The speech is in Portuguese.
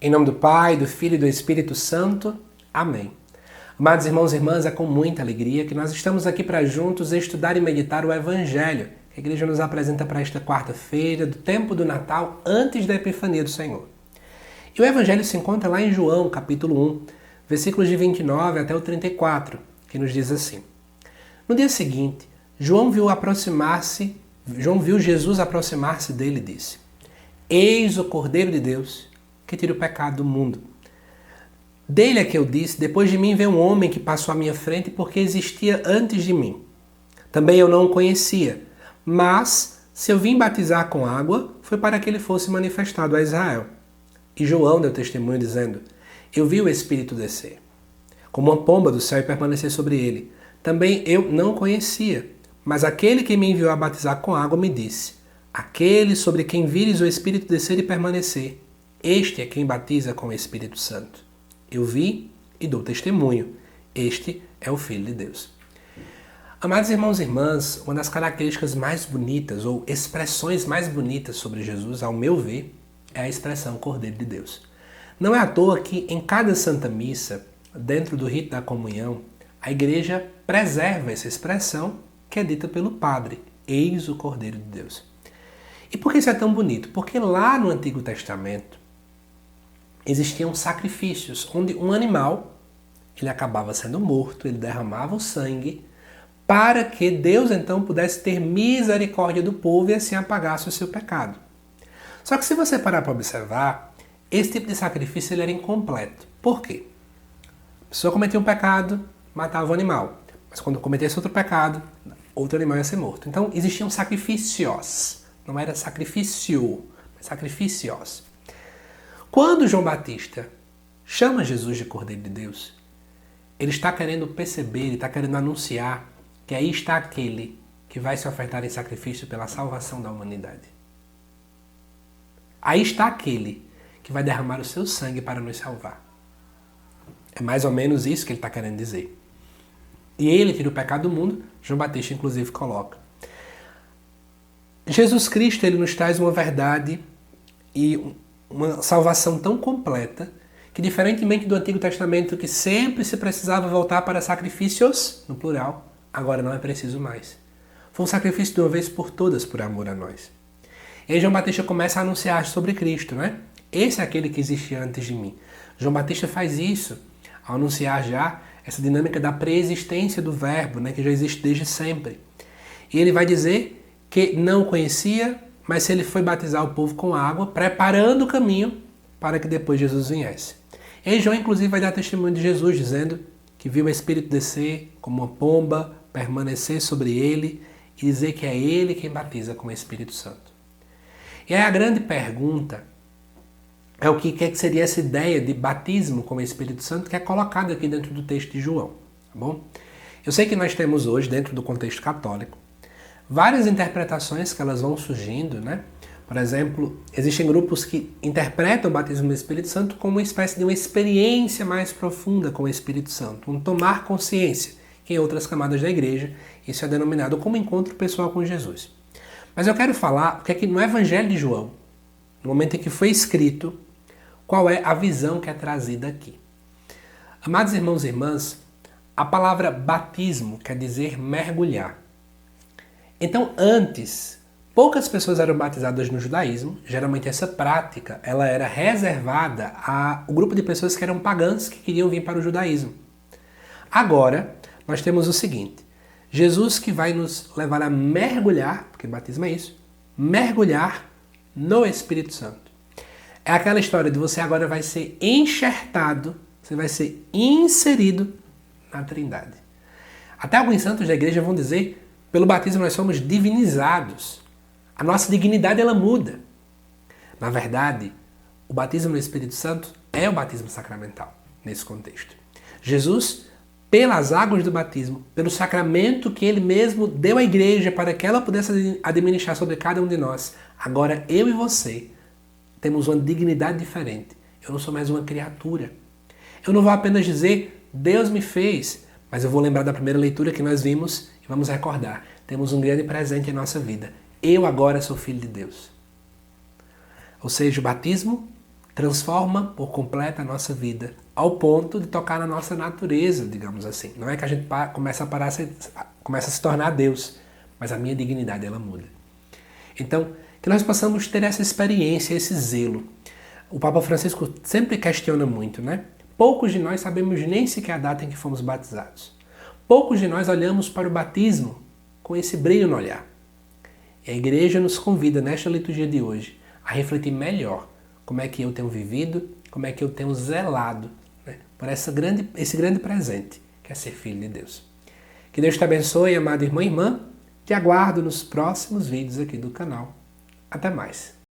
Em nome do Pai, do Filho e do Espírito Santo. Amém. Amados irmãos e irmãs, é com muita alegria que nós estamos aqui para juntos estudar e meditar o Evangelho que a Igreja nos apresenta para esta quarta-feira, do tempo do Natal, antes da Epifania do Senhor. E o Evangelho se encontra lá em João, capítulo 1, versículos de 29 até o 34, que nos diz assim. No dia seguinte, João viu Jesus aproximar-se dele e disse: Eis o Cordeiro de Deus, que tira o pecado do mundo. Dele é que eu disse, depois de mim veio um homem que passou à minha frente porque existia antes de mim. Também eu não o conhecia, mas se eu vim batizar com água, foi para que ele fosse manifestado a Israel. E João deu testemunho dizendo: Eu vi o Espírito descer, como uma pomba do céu e permanecer sobre ele. Também eu não o conhecia, mas aquele que me enviou a batizar com água me disse: Aquele sobre quem vires o Espírito descer e permanecer, este é quem batiza com o Espírito Santo. Eu vi e dou testemunho. Este é o Filho de Deus. Amados irmãos e irmãs, uma das características mais bonitas, ou expressões mais bonitas sobre Jesus, ao meu ver, é a expressão Cordeiro de Deus. Não é à toa que em cada Santa Missa, dentro do rito da comunhão, a Igreja preserva essa expressão que é dita pelo Padre: Eis o Cordeiro de Deus. E por que isso é tão bonito? Porque lá no Antigo Testamento existiam sacrifícios onde um animal ele acabava sendo morto, ele derramava o sangue para que Deus então pudesse ter misericórdia do povo e assim apagasse o seu pecado. Só que se você parar para observar, esse tipo de sacrifício ele era incompleto. Por quê? A pessoa cometia um pecado, matava o animal. Mas quando cometesse outro pecado, outro animal ia ser morto. Então existiam sacrifícios. Não era sacrifício, mas sacrifícios. Quando João Batista chama Jesus de Cordeiro de Deus, ele está querendo perceber, ele está querendo anunciar que aí está aquele que vai se ofertar em sacrifício pela salvação da humanidade. Aí está aquele que vai derramar o seu sangue para nos salvar. É mais ou menos isso que ele está querendo dizer. E ele tira o pecado do mundo, João Batista inclusive coloca. Jesus Cristo ele nos traz uma verdade e uma salvação tão completa que, diferentemente do Antigo Testamento, que sempre se precisava voltar para sacrifícios, no plural, agora não é preciso mais. Foi um sacrifício de uma vez por todas por amor a nós. E aí João Batista começa a anunciar sobre Cristo, né? Esse é aquele que existia antes de mim. João Batista faz isso ao anunciar já essa dinâmica da preexistência do Verbo, né? Que já existe desde sempre. E ele vai dizer que não o conhecia, mas ele foi batizar o povo com água, preparando o caminho para que depois Jesus viesse. E João, inclusive, vai dar testemunho de Jesus, dizendo que viu o Espírito descer como uma pomba, permanecer sobre ele e dizer que é ele quem batiza com o Espírito Santo. E aí a grande pergunta é o que seria essa ideia de batismo com o Espírito Santo que é colocada aqui dentro do texto de João, tá bom? Eu sei que nós temos hoje, dentro do contexto católico, várias interpretações que elas vão surgindo, né? Por exemplo, existem grupos que interpretam o batismo no Espírito Santo como uma espécie de uma experiência mais profunda com o Espírito Santo, um tomar consciência, que em outras camadas da igreja isso é denominado como encontro pessoal com Jesus. Mas eu quero falar o que é que no Evangelho de João, no momento em que foi escrito, qual é a visão que é trazida aqui. Amados irmãos e irmãs, a palavra batismo quer dizer mergulhar. Então, antes, poucas pessoas eram batizadas no judaísmo. Geralmente essa prática ela era reservada ao grupo de pessoas que eram pagãs que queriam vir para o judaísmo. Agora, nós temos o seguinte: Jesus que vai nos levar a mergulhar, porque batismo é isso, mergulhar no Espírito Santo. É aquela história de você agora vai ser enxertado, você vai ser inserido na Trindade. Até alguns santos da igreja vão dizer: pelo batismo nós somos divinizados. A nossa dignidade ela muda. Na verdade, o batismo no Espírito Santo é o batismo sacramental, nesse contexto. Jesus, pelas águas do batismo, pelo sacramento que ele mesmo deu à igreja para que ela pudesse administrar sobre cada um de nós, agora eu e você temos uma dignidade diferente. Eu não sou mais uma criatura. Eu não vou apenas dizer, Deus me fez, mas eu vou lembrar da primeira leitura que nós vimos e vamos recordar. Temos um grande presente em nossa vida. Eu agora sou filho de Deus. Ou seja, o batismo transforma por completo a nossa vida, ao ponto de tocar na nossa natureza, digamos assim. Não é que a gente começa a se tornar Deus, mas a minha dignidade ela muda. Então, que nós possamos ter essa experiência, esse zelo. O Papa Francisco sempre questiona muito, né? Poucos de nós sabemos nem sequer a data em que fomos batizados. Poucos de nós olhamos para o batismo com esse brilho no olhar. E a igreja nos convida, nesta liturgia de hoje, a refletir melhor como é que eu tenho vivido, como é que eu tenho zelado, né, por esse grande presente, que é ser filho de Deus. Que Deus te abençoe, amado irmão e irmã. Te aguardo nos próximos vídeos aqui do canal. Até mais.